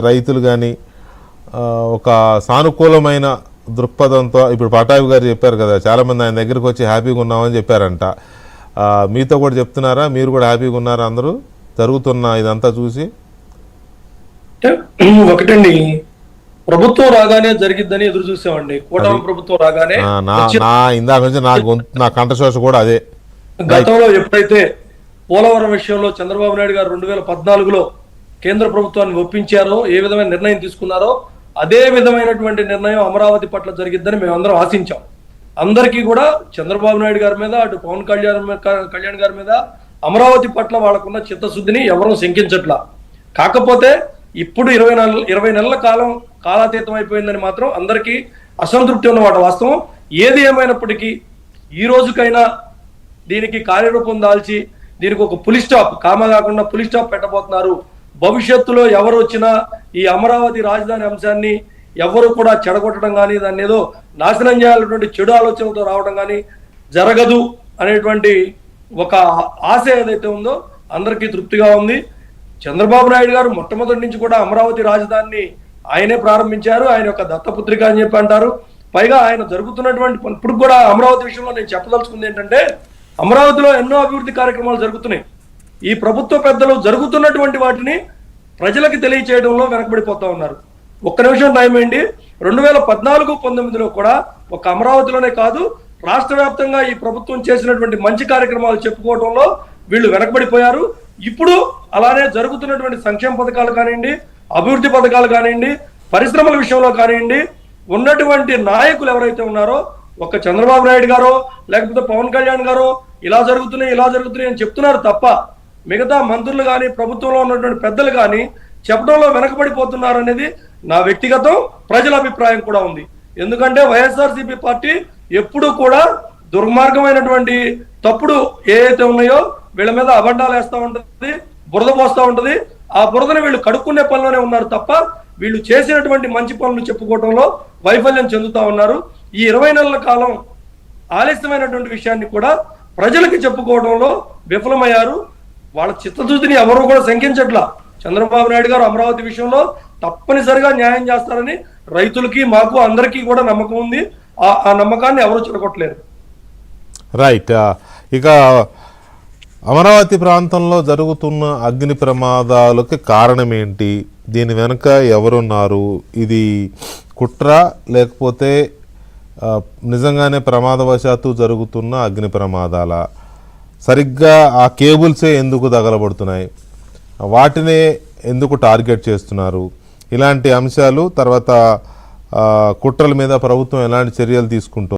రైతులు కానీ ఒక సానుకూలమైన దృక్పథంతో ఇప్పుడు పటాభి గారు చెప్పారు కదా, చాలామంది ఆయన దగ్గరికి వచ్చి హ్యాపీగా ఉన్నామని చెప్పారంట. మీతో కూడా చెప్తున్నారా? మీరు కూడా హ్యాపీగా ఉన్నారా అందరూ జరుగుతున్న ఇదంతా చూసి? ఒకటండి, ప్రభుత్వం రాగానే జరిగిద్దని ఎదురు చూసామండి. కూటమి ప్రభుత్వం రాగానే ఇందాక నుంచి నా కంఠశోష కూడా అదే. గతంలో ఎప్పుడైతే పోలవరం విషయంలో చంద్రబాబు నాయుడు గారు 2014లో కేంద్ర ప్రభుత్వాన్ని ఒప్పించారో, ఏ విధమైన నిర్ణయం తీసుకున్నారో అదే విధమైనటువంటి నిర్ణయం అమరావతి పట్ల జరిగిద్దని మేమందరం ఆశించాం. అందరికీ కూడా చంద్రబాబు నాయుడు గారి మీద, అటు పవన్ కళ్యాణ్ గారి మీద అమరావతి పట్ల వాళ్ళకున్న చిత్తశుద్ధిని ఎవరూ శంకించట్లా. కాకపోతే ఇప్పుడు 20 నెలల కాలాతీతం అయిపోయిందని మాత్రం అందరికీ అసంతృప్తి ఉన్నమాట వాస్తవం. ఏది ఏమైనప్పటికీ ఈ రోజుకైనా దీనికి కార్యరూపం దాల్చి దీనికి ఒక పులి స్టాప్, కామ కాకుండా పులి స్టాప్ పెట్టబోతున్నారు. భవిష్యత్తులో ఎవరు వచ్చినా ఈ అమరావతి రాజధాని అంశాన్ని ఎవరు కూడా చెడగొట్టడం కానీ, దాన్ని ఏదో నాశనం చేయాలన్నటువంటి చెడు ఆలోచనలతో రావడం కానీ జరగదు అనేటువంటి ఒక ఆశ ఏదైతే ఉందో అందరికీ తృప్తిగా ఉంది. చంద్రబాబు నాయుడు గారు మొట్టమొదటి నుంచి కూడా అమరావతి రాజధానిని ఆయనే ప్రారంభించారు. ఆయన యొక్క దత్తపుత్రిక అని చెప్పి అంటారు. పైగా ఆయన జరుగుతున్నటువంటి ఇప్పుడు కూడా అమరావతి విషయంలో నేను చెప్పదలుచుకుంది ఏంటంటే, అమరావతిలో ఎన్నో అభివృద్ధి కార్యక్రమాలు జరుగుతున్నాయి. ఈ ప్రభుత్వ పెద్దలు జరుగుతున్నటువంటి వాటిని ప్రజలకు తెలియచేయడంలో వెనకబడిపోతా ఉన్నారు. ఒక్క నిమిషం టైం ఏంటి, 2014-19లో కూడా ఒక అమరావతిలోనే కాదు రాష్ట్ర వ్యాప్తంగా ఈ ప్రభుత్వం చేసినటువంటి మంచి కార్యక్రమాలు చెప్పుకోవడంలో వీళ్ళు వెనకబడిపోయారు. ఇప్పుడు అలానే జరుగుతున్నటువంటి సంక్షేమ పథకాలు కానివ్వండి, అభివృద్ధి పథకాలు కానివ్వండి, పరిశ్రమల విషయంలో కానివ్వండి, ఉన్నటువంటి నాయకులు ఎవరైతే ఉన్నారో, ఒక చంద్రబాబు నాయుడు గారో లేకపోతే పవన్ కళ్యాణ్ గారో ఇలా జరుగుతున్నాయి అని చెప్తున్నారు తప్ప మిగతా మంత్రులు కానీ, ప్రభుత్వంలో ఉన్నటువంటి పెద్దలు కానీ చెప్పడంలో వెనకబడిపోతున్నారు అనేది నా వ్యక్తిగతం, ప్రజల అభిప్రాయం కూడా ఉంది. ఎందుకంటే వైఎస్ఆర్సీపీ పార్టీ ఎప్పుడూ కూడా దుర్మార్గమైనటువంటి తప్పుడు ఏవైతే ఉన్నాయో వీళ్ళ మీద అబద్ధాలు వేస్తూ ఉంటుంది, బురద పోస్తూ ఉంటుంది. ఆ బురదను వీళ్ళు కడుక్కునే పనిలోనే ఉన్నారు తప్ప వీళ్ళు చేసినటువంటి మంచి పనులు చెప్పుకోవడంలో వైఫల్యం చెందుతా ఉన్నారు. ఈ 20 నెలల కాలం ఆలస్యమైనటువంటి విషయాన్ని కూడా ప్రజలకు చెప్పుకోవడంలో విఫలమయ్యారు. వాళ్ళ చిత్తశుద్ధిని ఎవరు కూడా శంకించట్లా. చంద్రబాబు నాయుడు గారు అమరావతి విషయంలో తప్పనిసరిగా న్యాయం చేస్తారని రైతులకి, మాకు అందరికీ కూడా నమ్మకం ఉంది. ఆ నమ్మకాన్ని ఎవరు చెడగొట్టలేరు. రైట్. ఇక అమరావతి ప్రాంతంలో జరుగుతున్న అగ్ని ప్రమాదాలకి కారణం ఏంటి? దీని వెనుక ఎవరున్నారు? ఇది కుట్ర లేకపోతే నిజంగానే ప్రమాదవశాత్తు జరుగుతున్న అగ్ని ప్రమాదాల? సరిగ్గా ఆ కేబుల్సే ఎందుకు తగలబడుతున్నాయి? వాటినే ఎందుకు టార్గెట్ చేస్తున్నారు? ఇలాంటి అంశాలు, తర్వాత కుట్రల మీద ప్రభుత్వం ఎలాంటి చర్యలు తీసుకుంటుంది?